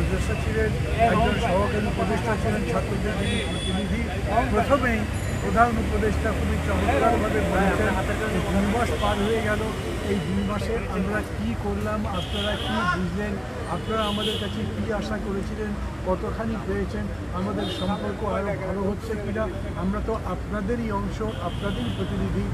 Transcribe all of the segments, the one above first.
উপদেষ্টা ছিলেন, একজন সহকারী উপদেষ্টা ছিলেন, ছাত্রদের যিনি প্রতিনিধি। প্রথমেই প্রধান উপদেষ্টা খুবই চমৎকারভাবে বলেছেন, 2 মাস পার হয়ে গেল, এই 2 মাসে আমরা কি করলাম, আপনারা কি বুঝলেন, আপনারা আমাদের কাছে কী আশা করেছিলেন, কতখানি পেয়েছেন, আমাদের সম্পর্ক আরও ভালো হচ্ছে কিনা। আমরা তো আপনাদেরই অংশ, আপনাদেরই প্রতিনিধি,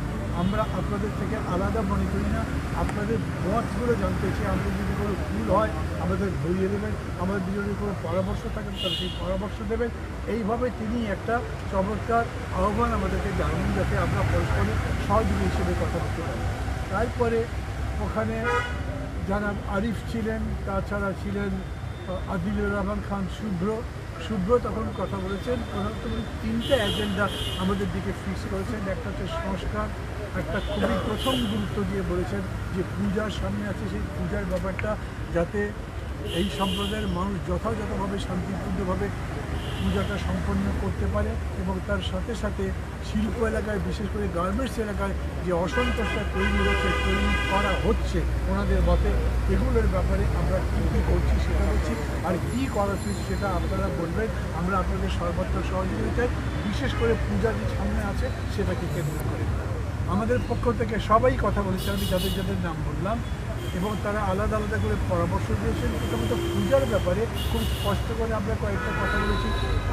আমরা আপনাদের থেকে আলাদা মনে করি না। আপনাদের মতগুলো জানতে চাই, আমাদের যদি কোনো ভুল হয় আমাদের ধরিয়ে দেবেন, আমাদের যদি কোনো পরামর্শ থাকেন তাহলে সেই পরামর্শ দেবেন। এইভাবে তিনি একটা চমৎকার আহ্বান আমাদেরকে জানান, যাতে আমরা পরস্পরের সহযোগী হিসেবে কথা বলতে পারি। তারপরে ওখানে জানাব আরিফ ছিলেন, তাছাড়া ছিলেন আদিলুর রহমান খান শুভ্র তখন কথা বলেছেন। প্রধানত 3টে এজেন্ডা আমাদের দিকে ফিক্স করেছেন। একটা হচ্ছে সংস্কার, একটা খুবই প্রথম গুরুত্ব দিয়ে বলেছেন যে পূজার সামনে আছে, সেই পূজার ব্যাপারটা যাতে এই সম্প্রদায়ের মানুষ যথাযথভাবে শান্তিপূর্ণভাবে পূজাটা সম্পন্ন করতে পারে, এবং তার সাথে সাথে শিল্প এলাকায়, বিশেষ করে গার্মেন্টস এলাকায় যে অসন্তোষটা তৈরি করা হচ্ছে ওনাদের মতে, এগুলোর ব্যাপারে আমরা কী কী করছি সেটা বলছি, আর কী করা উচিত সেটা আপনারা বলবেন। আমরা আপনাদের সর্বত্র সহযোগিতায়, বিশেষ করে পূজা যে সামনে আছে সেটাকে কেন্দ্র করে আমাদের পক্ষ থেকে সবাই কথা বলেছে, আমি যাদের যাদের নাম বললাম, এবং তারা আলাদা আলাদা করে পরামর্শ দিয়েছেন। প্রথমত পূজার ব্যাপারে খুব স্পষ্ট করে আমরা কয়েকটা কথা বলেছি।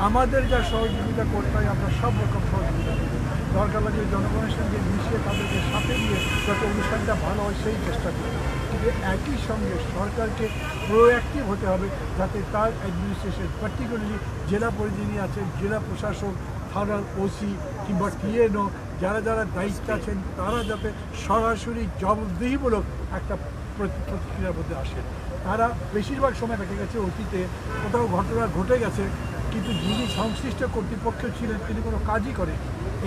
আমাদের যা সহযোগিতা করতে হয় আমরা সব রকম সহযোগিতা করব, দরকার লাগে জনগণের সঙ্গে মিশিয়ে তাদেরকে সাথে নিয়ে যাতে অনুষ্ঠানটা ভালো হয় সেই চেষ্টা করব। কিন্তু একই সঙ্গে সরকারকে প্রোঅ্যাক্টিভ হতে হবে, যাতে তার অ্যাডমিনিস্ট্রেশন, পার্টিকুলারলি জেলা প্রতিনিধি আছেন, জেলা প্রশাসক, থানার ওসি কিংবা টিএনও, যারা যারা দায়িত্বে আছেন, তারা যাতে সরাসরি জবাবদিহিমূলক একটা প্রতিক্রিয়ার মধ্যে আসে। তারা বেশিরভাগ সময় দেখা গেছে অতীতে কোথাও ঘটনা ঘটে গেছে, কিন্তু যিনি সংশ্লিষ্ট কর্তৃপক্ষ ছিলেন তিনি কোনো কাজই করেন।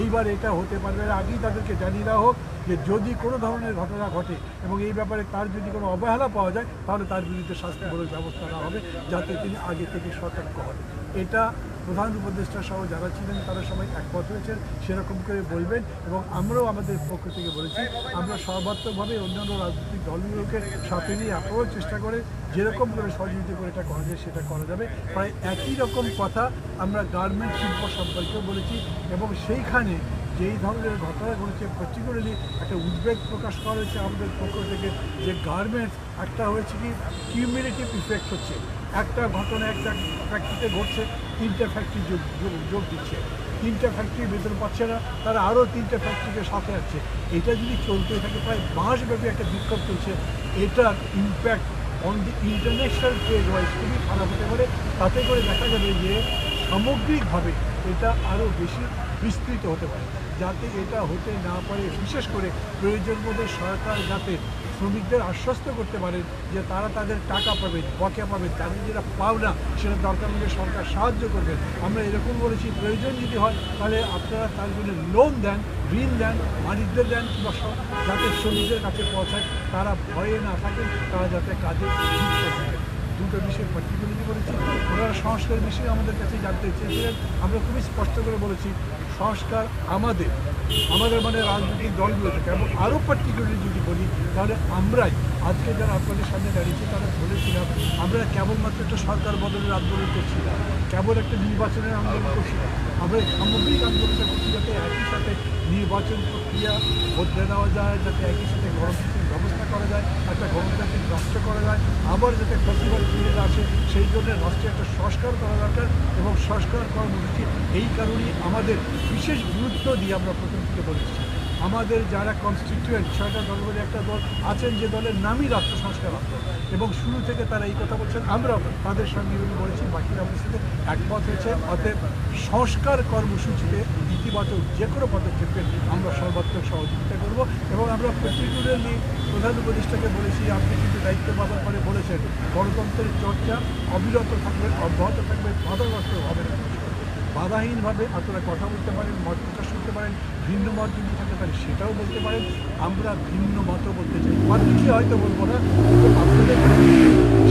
এইবার এটা হতে পারবে না, আগেই তাদেরকে জানিয়ে দেওয়া হোক যে যদি কোনো ধরনের ঘটনা ঘটে এবং এই ব্যাপারে তার যদি কোনো অবহেলা পাওয়া যায় তাহলে তার বিরুদ্ধে শাস্তিমূলক ব্যবস্থা নেওয়া হবে, যাতে তিনি আগে থেকে সতর্ক হন। এটা প্রধান উপদেষ্টা সহ যারা ছিলেন তারা সবাই একমত হয়েছেন, সেরকম করে বলবেন। এবং আমরাও আমাদের পক্ষ থেকে বলেছি, আমরা সর্বাত্মকভাবে অন্যান্য রাজনৈতিক দলগুলোকে সাথে নিয়ে আপনারাও চেষ্টা করে যেরকম করে সহযোগিতা করে এটা করা যায় সেটা করা যাবে। প্রায় একই রকম কথা আমরা গার্মেন্ট শিল্প সম্পর্কেও বলেছি, এবং সেইখানে যেই ধরনের ঘটনা ঘটেছে পার্টিকুলারলি একটা উদ্বেগ প্রকাশ করা হয়েছে আমাদের পক্ষ থেকে, যে গার্মেন্টস একটা হয়েছে কি কিউমুলেটিভ ইফেক্ট হচ্ছে, একটা ঘটনা একটা ফ্যাক্টরিতে ঘটছে, 3টে ফ্যাক্টরি যোগ দিচ্ছে, 3টে ফ্যাক্টরি বেতন পাচ্ছে না, তারা আরও 3টে ফ্যাক্টরিকে সাথে আছে। এটা যদি চলতে থাকে, প্রায় মাসব্যাপী একটা বিক্ষোভ চলছে, এটার impact on the international trade wise খুবই খারাপ হতে পারে। তাতে করে দেখা যাবে যে সামগ্রিকভাবে এটা আরও বেশি বিস্তৃত হতে পারে। যাতে এটা হতে না পারে, বিশেষ করে প্রয়োজন মধ্যে সরকার যাতে শ্রমিকদের আশ্বস্ত করতে পারেন যে তারা তাদের টাকা পাবেন, বকেয়া পাবেন, তাদের যেটা পাওনা সেটা দরকার হলে সরকার সাহায্য করবেন। আমরা এরকম বলেছি, প্রয়োজন যদি হয় তাহলে আপনারা তার জন্য লোন দেন, ঋণ দেন, বাণিজ্য দেন, কিংবা যাতে শ্রমিকদের কাছে পৌঁছায়, তারা ভয়ে না থাকেন, তারা যাতে কাজে যুক্ত থাকেন। দুটো বিষয় পার্টিকুলারলি বলেছি। ওনারা সংস্কারের বিষয়ে আমাদের কাছে জানতে চেয়েছিলেন, আমরা খুবই স্পষ্ট করে বলেছি সংস্কার আমাদের মানে রাজনৈতিক দলগুলো থেকে, এবং আরও পার্টিকুলারলি যদি বলি তাহলে আমরাই আজকে যারা আপনাদের সামনে দাঁড়িয়েছি তারা বলেছিলাম আমরা কেবলমাত্র একটা সরকার বদলের আন্দোলন করছি না, কেবল একটা নির্বাচনের আন্দোলন করছি না, আমরা সামগ্রিক আন্দোলনটা করছি যাতে একই সাথে নির্বাচন প্রক্রিয়া বদলে দেওয়া যায়, যাতে একই সাথে গণতান্ত্রিক ব্যবস্থা করা যায়, একটা গণতান্ত্রিক রাষ্ট্র করা যায়, আবার যাতে ফেস্টিভ্যাল ফিরে আসে, সেই জন্য রাষ্ট্রে একটা সংস্কার করা দরকার। এবং সংস্কার কর্মসূচি এই কারণেই আমাদের বিশেষ গুরুত্ব দিয়ে আমরা প্রথম থেকে বলেছি, আমাদের যারা কনস্টিটিউয়েন্ট 6টা দল বলে একটা দল আছেন, যে দলের নামই রাষ্ট্র সংস্কার আন্দোলন, এবং শুরু থেকে তারা এই কথা বলছেন, আমরাও তাদের সঙ্গে বলেছি, বাকিরা আমাদের সাথে একমত হয়েছে। অতএব সংস্কার কর্মসূচিতে ইতিবাচক যে কোনো পদক্ষেপে আমরা সর্বাত্মক সহযোগিতা করব। এবং আমরা পার্টিকুলারলি প্রধান উপদেষ্টাকে বলেছি, আপনি কিন্তু দায়িত্ব পালন করে বলেছেন গণতন্ত্রের চর্চা অবিরত থাকবে, অব্যাহত থাকবে, বাধাগ্রস্ত হবে না, বাধাহীনভাবে আপনারা কথা বলতে পারেন, মত প্রকাশ করতে পারেন, ভিন্ন মত যদি থাকে তাহলে সেটাও বলতে পারেন। আমরা ভিন্ন মতও বলতে চাই, পাবলিকলি হয়তো বলবো না, কিন্তু আপনাদের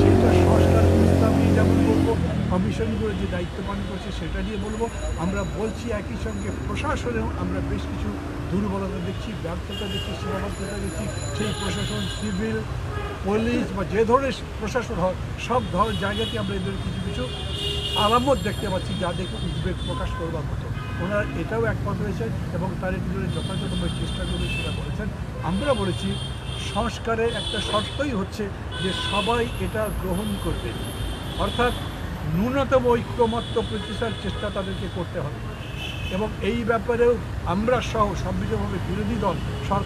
সেটা সংস্কার প্রস্তাব নিয়ে যেমন বলবো, কমিশনগুলো যে দায়িত্ব পালন করছে সেটা নিয়ে বলবো। আমরা বলছি একই সঙ্গে প্রশাসনেও আমরা বেশ কিছু দুর্বলতা দেখছি, ব্যর্থতা দেখছি, সীমাবদ্ধতা দেখছি। সেই প্রশাসন সিভিল পুলিশ বা যে ধরনের প্রশাসন হয় সব ধরনের জায়গাতে আমরা এদের কিছু কিছু আলামত দেখতে পাচ্ছি যা দেখে উদ্বেগ প্রকাশ করবার মতো। ওনারা এটাও একমত হয়েছেন এবং তার ভিতরে যথাযথভাবে চেষ্টা করে সেটা বলেছেন। আমরা বলেছি সংস্কারের একটা শর্তই হচ্ছে যে সবাই এটা গ্রহণ করবে, অর্থাৎ ন্যূনতম ঐক্যমত্য প্রতিষ্ঠার চেষ্টা তাদেরকে করতে হবে। এবং এই ব্যাপারেও আমরা সহ সম্মিলিতভাবে বিরোধী দল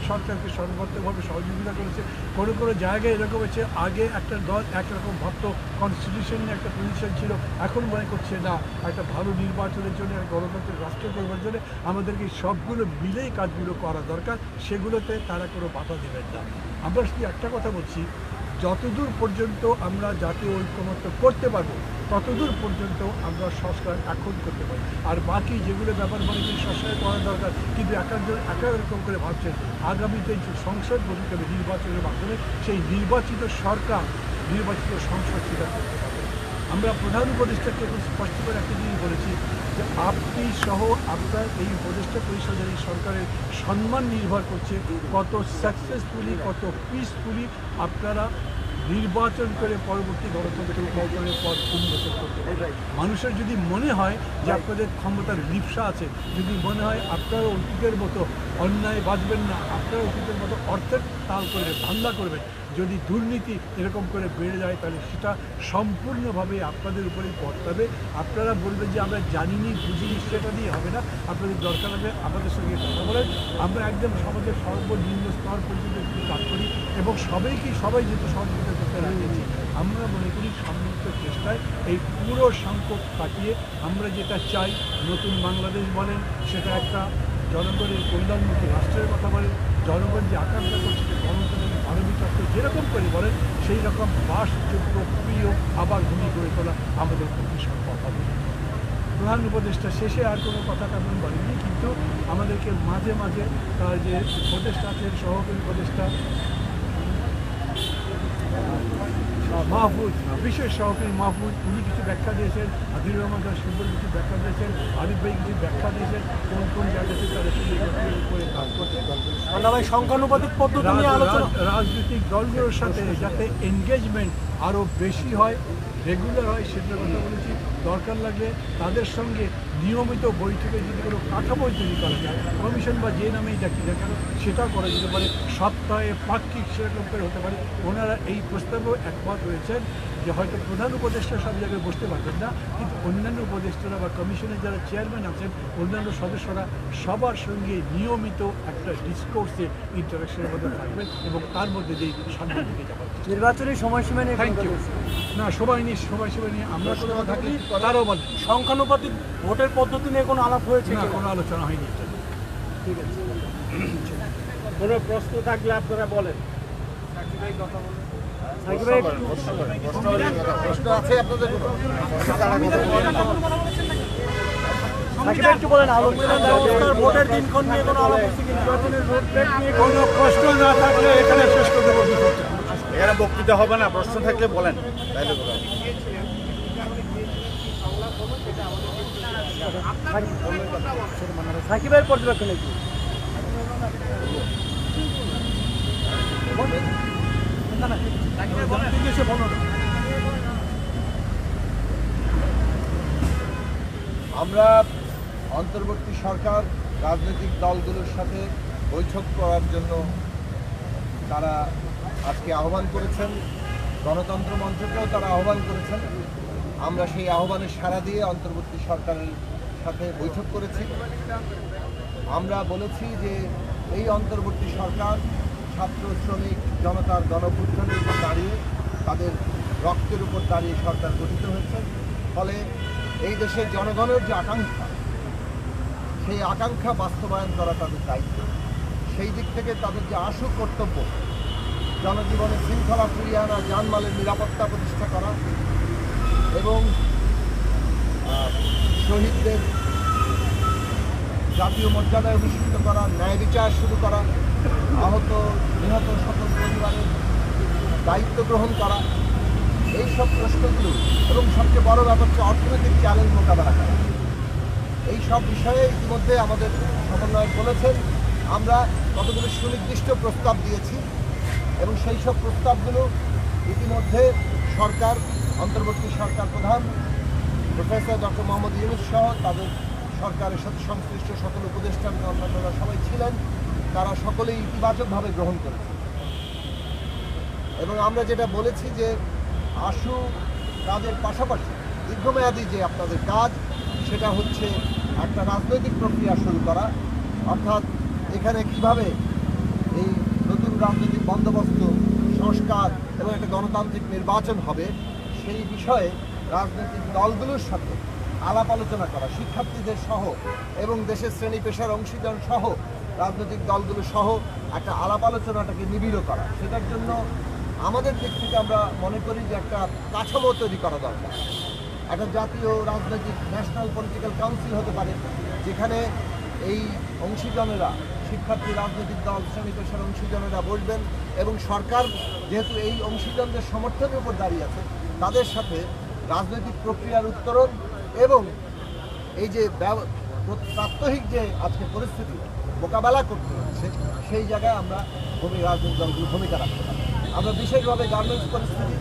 সরকারকে সর্বাত্মকভাবে সহযোগিতা করেছে। কোনো কোনো জায়গায় এরকম হচ্ছে আগে একটা দল একরকম ভাবত, কনস্টিটিউশন নিয়ে একটা পজিশন ছিল, এখন মনে করছে না একটা ভালো নির্বাচনের জন্য গণতন্ত্রের রাষ্ট্র করবার জন্য আমাদেরকে সবগুলো মিলেই কাজগুলো করা দরকার, সেগুলোতে তারা কোনো বাধা দেবেন না। আমরা শুধু একটা কথা বলছি, যতদূর পর্যন্ত আমরা জাতীয় ঐক্যমত্য করতে পারবো ততদূর পর্যন্ত আমরা সংস্কার এখন করতে পারি। আর বাকি যেগুলো ব্যাপার মানে যে সংস্কার করা দরকার, কিন্তু একারকম করে ভাবছেন আগামীতে যে সংসদ গঠিত হবে নির্বাচনের মাধ্যমে, সেই নির্বাচিত সরকার নির্বাচিত সংসদ সেটা করতে পারবে। আমরা প্রধান উপদেষ্টাকে এখন স্পষ্ট করে একটা জিনিস বলেছি যে আপনি সহ আপনার এই উপদেষ্টা পরিষদের এই সরকারের সম্মান নির্ভর করছে কত সাকসেসফুলি কত পিসফুলি আপনারা নির্বাচন করে পরবর্তী গণতন্ত্র উন্নয়নের পর উন্নত করতে পারে। মানুষের যদি মনে হয় যে আপনাদের ক্ষমতার লিপ্সা আছে, যদি মনে হয় আপনারা অতীতের মতো অন্যায় বাঁচবেন না, আপনারা অতীতের মতো অর্থের তাল করবেন, ধান্দা করবেন, যদি দুর্নীতি এরকম করে বেড়ে যায় তাহলে সেটা সম্পূর্ণভাবে আপনাদের উপরেই বর্তাবে। আপনারা বলবেন যে আমরা জানিনি বুঝিনি, সেটা দিয়ে হবে না। আপনাদের দরকার হবে আমাদের সঙ্গে কথা বলেন। আমরা একদম সমাজের সর্বনিম্ন স্তর পর্যন্ত কাজ করি এবং সবাই যেহেতু সহযোগিতা করতে রাখিয়েছি, আমরা মনে করি সম্মিলিত চেষ্টায় এই পুরো সংকট কাটিয়ে আমরা যেটা চাই, নতুন বাংলাদেশ বলেন, সেটা একটা জনগণের কল্যাণমুখী রাষ্ট্রের কথা বলেন, জনগণ যে আকাঙ্ক্ষা করছে যে গণতন্ত্রের মানবিক রাষ্ট্র যেরকম করে বলেন সেই রকম বাসযোগ্য প্রিয় আবার ভূমি গড়ে তোলা আমাদের পক্ষে সম্ভব হবে। প্রধান উপদেষ্টা শেষে আর কোনো কথা তেমন বলেনি, কিন্তু আমাদেরকে মাঝে মাঝে তার যে উপদেষ্টা আছেন, সহকারী উপদেষ্টা মাহফুজ, বিশেষ সহকারী মাহফুজ, উনি কিছু ব্যাখ্যা দিয়েছেন, আদিল রহমান শিল্পর কিছু ব্যাখ্যা দিয়েছেন, আরিফ ভাই কিছু ব্যাখ্যা দিয়েছেন কোন কোন জায়গাতে তারা করে কাজ করছে। সংখ্যানুপাতিক পদ্ধতি নিয়ে আলোচনা, রাজনৈতিক দলগুলোর সাথে যাতে এনগেজমেন্ট আরও বেশি হয়, রেগুলার হয়, সেটার কথা বলেছি। দরকার লাগলে তাদের সঙ্গে নিয়মিত বৈঠকে যদি কোনো কাঠামো তৈরি করা যায়, কমিশন বা যে নামেই ডাকি না কেন সেটা করা যেতে পারে, সপ্তাহে পাক্ষিক সেরকম করে হতে পারে। ওনারা এই প্রস্তাবেও একমত হয়েছেন যে হয়তো প্রধান উপদেষ্টা সব জায়গায় বসতে পারবেন না, কিন্তু অন্যান্য উপদেষ্টারা বা কমিশনের যারা চেয়ারম্যান আছেন, অন্যান্য সদস্যরা সবার সঙ্গে নিয়মিত একটা ডিসকোর্সে ইন্টারাকশনের মধ্যে থাকবেন এবং তার মধ্যে যেই সামনের দিকে যাবেন। নির্বাচনী সময়সীমা নিয়ে থ্যাংক ইউ। না, সবাই নিয়ে আমরা কোনো কথা বলি, তারাও বলেন সংখ্যানুপাতিক ভোটের পদ্ধতি নিয়ে কোনো আলাপ হয়েছে না, কি? কোনো আলোচনা হয়নি। ঠিক আছে, কোনো প্রশ্ন থাকলে আপনারা বলেন। সাকিব ভাই একটু বলেন, আলোচনা ব্যবস্থার ভোটের দিনক্ষণ নিয়ে কোনো আলাপ হচ্ছে কি? নির্বাচনের ভোট ডেট নিয়ে কোনো প্রশ্ন না থাকলে এখানে শেষ করে দেবো। এখানে বক্তৃতা হবে না, প্রশ্ন থাকলে বলেন। সাকিবের পর্যবেক্ষণে কি? আমরা অন্তর্বর্তী সরকার রাজনৈতিক দলগুলোর সাথে বৈঠক করার জন্য তারা আজকে আহ্বান করেছেন, গণতন্ত্র মঞ্চকেও তারা আহ্বান করেছেন। আমরা সেই আহ্বানের সাড়া দিয়ে অন্তর্বর্তী সরকারের সাথে বৈঠক করেছি। আমরা বলেছি যে এই অন্তর্বর্তী সরকার ছাত্র শ্রমিক জনতার গণঅভ্যুত্থানের উপর দাঁড়িয়ে, তাদের রক্তের উপর দাঁড়িয়ে সরকার গঠিত হয়েছে। ফলে এই দেশের জনগণের যে আকাঙ্ক্ষা, সেই আকাঙ্ক্ষা বাস্তবায়ন করা তাদের দায়িত্ব। সেই দিক থেকে তাদের যে আশু কর্তব্য, জনজীবনে শৃঙ্খলা ফিরিয়ে আনা, জানমালের নিরাপত্তা প্রতিষ্ঠা করা এবং শহীদদের জাতীয় মর্যাদায় অভিষিক্ত করা, ন্যায় বিচার শুরু করা, আহত নিহত সকল পরিবারের দায়িত্ব গ্রহণ করা, এইসব প্রশ্নগুলো এবং সবচেয়ে বড় ব্যাপার হচ্ছে অর্থনৈতিক চ্যালেঞ্জ মোকাবেলা করা। এই সব বিষয়ে ইতিমধ্যে আমাদের সমন্বয়ক বলেছেন, আমরা কতগুলো সুনির্দিষ্ট প্রস্তাব দিয়েছি এবং সেই সব প্রস্তাবগুলো ইতিমধ্যে সরকার, অন্তর্বর্তী সরকার প্রধান প্রফেসর ডক্টর মোহাম্মদ ইউনূস সহ তাদের সরকারের সাথে সংশ্লিষ্ট সকল উপদেষ্টা এবং অন্যান্যরা সবাই ছিলেন, তারা সকলেই ইতিবাচকভাবে গ্রহণ করেছে। এবং আমরা যেটা বলেছি যে আশু কাজের পাশাপাশি দীর্ঘমেয়াদী যে আপনাদের কাজ, সেটা হচ্ছে একটা রাজনৈতিক প্রক্রিয়া শুরু করা, অর্থাৎ এখানে কিভাবে এই নতুন রাজনৈতিক বন্দোবস্ত, সংস্কার এবং একটা গণতান্ত্রিক নির্বাচন হবে সেই বিষয়ে রাজনৈতিক দলগুলোর সাথে আলাপ আলোচনা করা, শিক্ষার্থীদের সহ এবং দেশের শ্রেণী পেশার অংশীদার সহ রাজনৈতিক দলগুলো সহ একটা আলাপ আলোচনাটাকে নিবিড় করা। সেটার জন্য আমাদের দিক থেকে আমরা মনে করি যে একটা কাঠামো তৈরি করা দরকার। একটা জাতীয় রাজনৈতিক ন্যাশনাল পলিটিক্যাল কাউন্সিল হতে পারে, যেখানে এই অংশীজনেরা, শিক্ষার্থী, রাজনৈতিক দল, শ্রেণী পেশার অংশীজনেরা বসবেন এবং সরকার যেহেতু এই অংশীজনদের সমর্থনের উপর দাঁড়িয়ে আছে, তাদের সাথে রাজনৈতিক প্রক্রিয়ার উত্তরণ এবং এই যে প্রাত্যহিক যে আজকে পরিস্থিতি মোকাবেলা করতে হচ্ছে, সেই জায়গায় আমরা রাজনৈতিক দলগুলো ভূমিকা রাখতে পারি। আমরা বিশেষভাবে গার্মেন্টস পরিস্থিতি,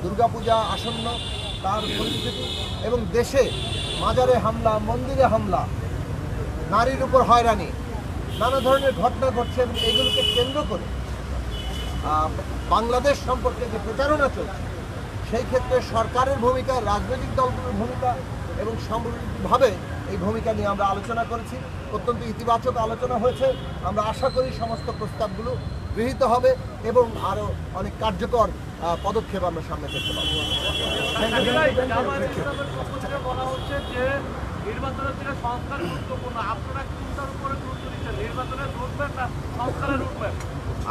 দুর্গাপূজা আসন্ন তার পরিস্থিতি এবং দেশে মাজারে হামলা, মন্দিরে হামলা, নারীর উপর হয়রানি, নানা ধরনের ঘটনা ঘটছে এবং এগুলোকে কেন্দ্র করে বাংলাদেশ সম্পর্কে যে প্রচারণা চলছে, সেই ক্ষেত্রে সরকারের ভূমিকা, রাজনৈতিক দলগুলোর ভূমিকা এবং সামগ্রিকভাবে এই ভূমিকা নিয়ে আমরা আলোচনা করেছি। অত্যন্ত ইতিবাচক আলোচনা হয়েছে। আমরা আশা করি সমস্ত প্রস্তাবগুলো গৃহীত হবে এবং আরও অনেক কার্যকর পদক্ষেপ আমরা সামনে দেখতে পাবো। বলা হচ্ছে যে নির্বাচনের দিনে সংস্কার গুরুত্বপূর্ণ, আপনারা কোনটার উপরে গুরুত্ব দিচ্ছেন, নির্বাচনে উঠবেন না সংস্কারের উঠবেন?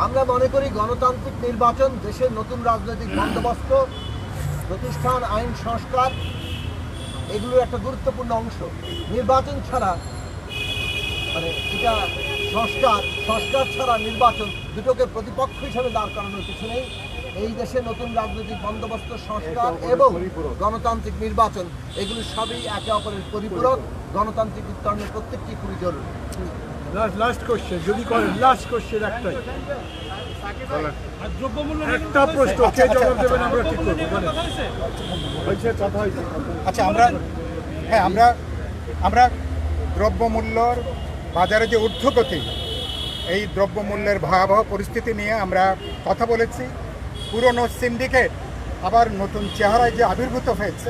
আমরা মনে করি গণতান্ত্রিক নির্বাচন, দেশের নতুন রাজনৈতিক বন্দোবস্ত, প্রতিষ্ঠান, আইন সংস্কার, এগুলোর একটা গুরুত্বপূর্ণ অংশ। নির্বাচন ছাড়া মানে এটা সংস্কার ছাড়া নির্বাচন, দুটোকে প্রতিপক্ষ হিসেবে দাঁড় করানোর কিছু নেই। এই দেশে নতুন রাজনৈতিক বন্দোবস্ত, সংস্কার এবং গণতান্ত্রিক নির্বাচন, এগুলো সবই একে অপরের পরিপূরক। গণতান্ত্রিক উত্তরণের প্রত্যেকটি খুবই জরুরি। লাস্ট কোশ্চেন যদি করেন, লাস্ট কোশ্চেন একটাই, একটা প্রশ্ন, কে জবাব দেবেন আমরা ঠিক করবো। আচ্ছা, আমরা দ্রব্যমূল্যর বাজারে যে ঊর্ধ্বগতি, এই দ্রব্যমূল্যের ভয়াবহ পরিস্থিতি নিয়ে আমরা কথা বলেছি। পুরনো সিন্ডিকেট আবার নতুন চেহারায় যে আবির্ভূত হয়েছে,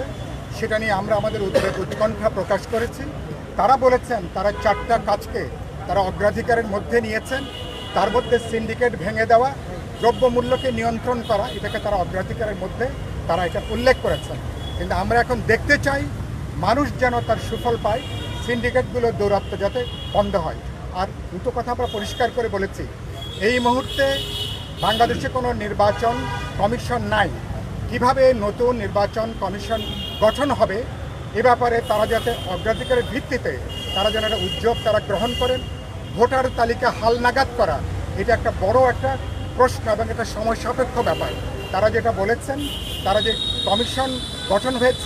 সেটা নিয়ে আমরা আমাদের উৎকণ্ঠা প্রকাশ করেছি। তারা বলেছেন তারা 4টা কাজকে তারা অগ্রাধিকারের মধ্যে নিয়েছেন। তার মধ্যে সিন্ডিকেট ভেঙে দেওয়া, দ্রব্যমূল্যকে নিয়ন্ত্রণ করা, এটাকে তারা অগ্রাধিকারের মধ্যে তারা এটা উল্লেখ করেছেন। কিন্তু আমরা এখন দেখতে চাই মানুষ যেন তার সুফল পায়, সিন্ডিকেটগুলো দৌরাত্ম্য যাতে বন্ধ হয়। আর দুটো কথা আমরা পরিষ্কার করে বলেছি, এই মুহূর্তে বাংলাদেশে কোনো নির্বাচন কমিশন নাই। কিভাবে নতুন নির্বাচন কমিশন গঠন হবে এ ব্যাপারে তারা যাতে অগ্রাধিকারের ভিত্তিতে তারা যেন একটা উদ্যোগ তারা গ্রহণ করেন। ভোটার তালিকা হালনাগাদ করা, এটা একটা বড় একটা প্রশ্ন এবং এটা সময় সাপেক্ষ ব্যাপার। তারা যেটা বলেছেন, তারা যে কমিশন গঠন হয়েছে